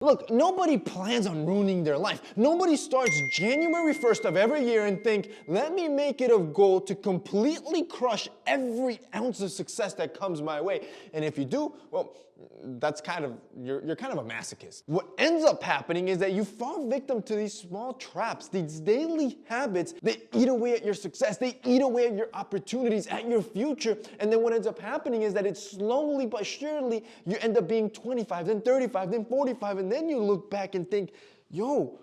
Look, nobody plans on ruining their life. Nobody starts January 1st of every year and think, let me make it a goal to completely crush every ounce of success that comes my way. And if you do, well, that's you're kind of a masochist. What ends up happening is that you fall victim to these small traps, these daily habits that eat away at your success. They eat away at your opportunities, at your future. And then what ends up happening is that it's slowly but surely, you end up being 25, then 35, then 45, and then you look back and think, yo,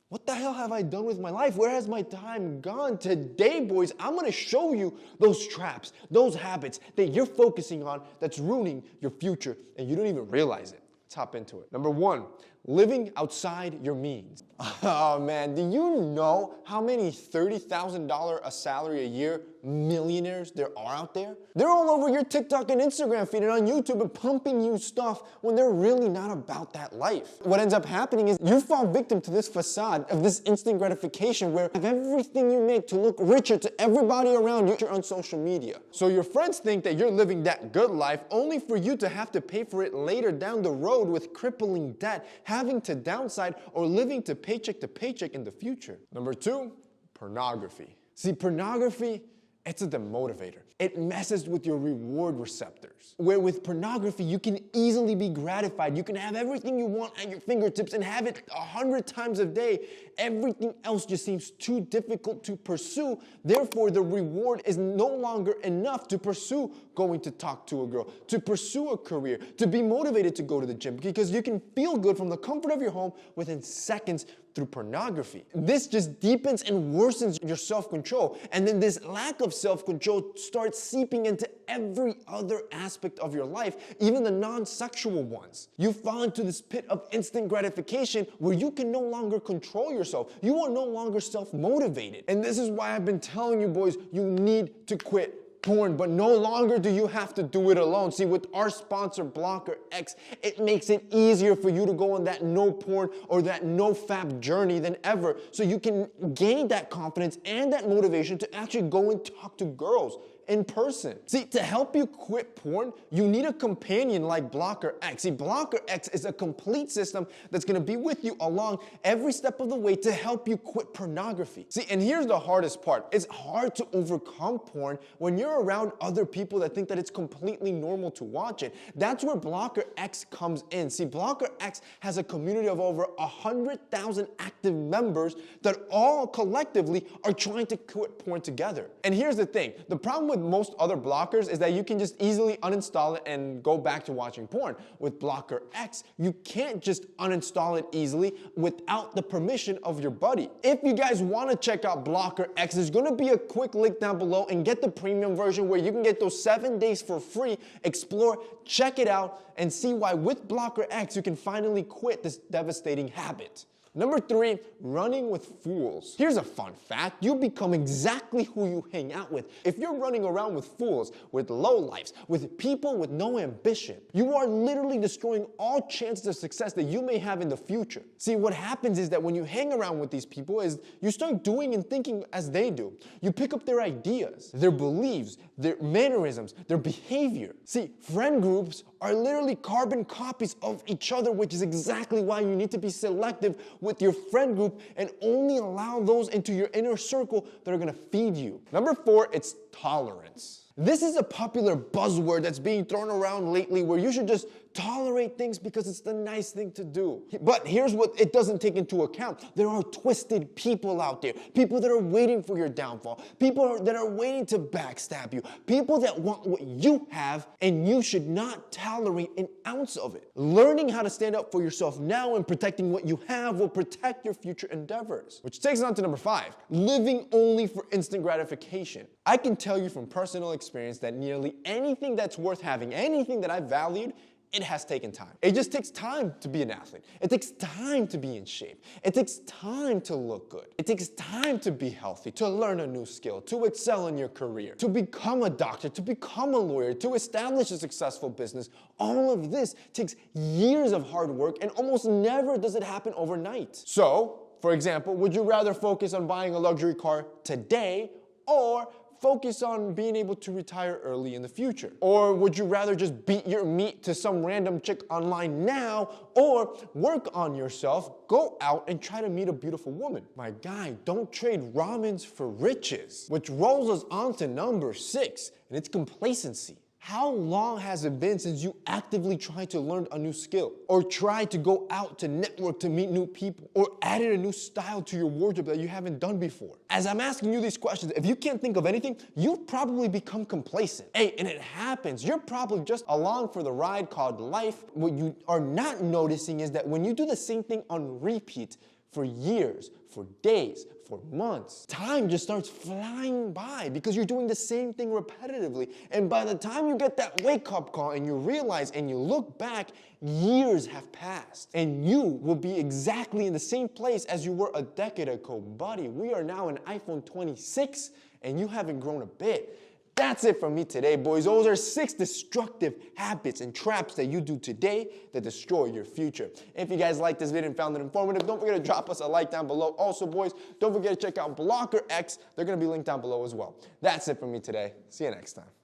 what the hell have I done with my life? Where has my time gone? Today, boys, I'm going to show you those traps, those habits that you're focusing on that's ruining your future, and you don't even realize it. Let's hop into it. Number 1, living outside your means. Oh man, do you know how many $30,000 a salary a year millionaires there are out there? They're all over your TikTok and Instagram feed and on YouTube and pumping you stuff when they're really not about that life. What ends up happening is you fall victim to this facade of this instant gratification where you have everything you make to look richer to everybody around you on social media. So your friends think that you're living that good life only for you to have to pay for it later down the road with crippling debt, having to downside, or living to paycheck in the future. Number 2, pornography. See, pornography, it's a demotivator. It messes with your reward receptors. Where with pornography, you can easily be gratified. You can have everything you want at your fingertips and have it 100 times a day. Everything else just seems too difficult to pursue. Therefore, the reward is no longer enough to pursue going to talk to a girl, to pursue a career, to be motivated to go to the gym, because you can feel good from the comfort of your home within seconds through pornography. This just deepens and worsens your self-control. And then this lack of self-control starts seeping into every other aspect of your life, even the non-sexual ones. You fall into this pit of instant gratification where you can no longer control yourself. You are no longer self-motivated. And this is why I've been telling you boys, you need to quit porn, but no longer do you have to do it alone. See, with our sponsor, Blocker X, it makes it easier for you to go on that no porn or that no fap journey than ever, so you can gain that confidence and that motivation to actually go and talk to girls in person. See, to help you quit porn, you need a companion like Blocker X. See, Blocker X is a complete system that's gonna be with you along every step of the way to help you quit pornography. See, and here's the hardest part. It's hard to overcome porn when you're around other people that think that it's completely normal to watch it. That's where Blocker X comes in. See, Blocker X has a community of over 100,000 active members that all collectively are trying to quit porn together. And here's the thing, the problem with most other blockers is that you can just easily uninstall it and go back to watching porn. With Blocker X, you can't just uninstall it easily without the permission of your buddy. If you guys want to check out Blocker X, there's going to be a quick link down below, and get the premium version where you can get those 7 days for free. Explore, check it out, and see why with Blocker X you can finally quit this devastating habit. Number 3, running with fools. Here's a fun fact. You become exactly who you hang out with. If you're running around with fools, with lowlifes, with people with no ambition, you are literally destroying all chances of success that you may have in the future. See, what happens is that when you hang around with these people is you start doing and thinking as they do. You pick up their ideas, their beliefs, their mannerisms, their behavior. See, friend groups are literally carbon copies of each other, which is exactly why you need to be selective with your friend group and only allow those into your inner circle that are gonna feed you. Number 4, it's tolerance. This is a popular buzzword that's being thrown around lately where you should just tolerate things because it's the nice thing to do. But here's what it doesn't take into account. There are twisted people out there, people that are waiting for your downfall, people that are waiting to backstab you, people that want what you have, and you should not tolerate an ounce of it. Learning how to stand up for yourself now and protecting what you have will protect your future endeavors. Which takes us on to number 5, living only for instant gratification. I can tell you from personal experience that nearly anything that's worth having, anything that I valued, it has taken time. It just takes time to be an athlete. It takes time to be in shape. It takes time to look good. It takes time to be healthy, to learn a new skill, to excel in your career, to become a doctor, to become a lawyer, to establish a successful business. All of this takes years of hard work, and almost never does it happen overnight. So, for example, would you rather focus on buying a luxury car today or focus on being able to retire early in the future? Or would you rather just beat your meat to some random chick online now, or work on yourself, go out and try to meet a beautiful woman? My guy, don't trade ramens for riches. Which rolls us on to number 6, and it's complacency. How long has it been since you actively tried to learn a new skill, or tried to go out to network to meet new people, or added a new style to your wardrobe that you haven't done before? As I'm asking you these questions, if you can't think of anything, you've probably become complacent. Hey, and it happens. You're probably just along for the ride called life. What you are not noticing is that when you do the same thing on repeat for years, for days, for months, time just starts flying by because you're doing the same thing repetitively. And by the time you get that wake-up call and you realize and you look back, years have passed. And you will be exactly in the same place as you were a decade ago. Buddy, we are now in iPhone 26 and you haven't grown a bit. That's it from me today, boys. Those are 6 destructive habits and traps that you do today that destroy your future. If you guys liked this video and found it informative, don't forget to drop us a like down below. Also, boys, don't forget to check out Blocker X. They're going to be linked down below as well. That's it from me today. See you next time.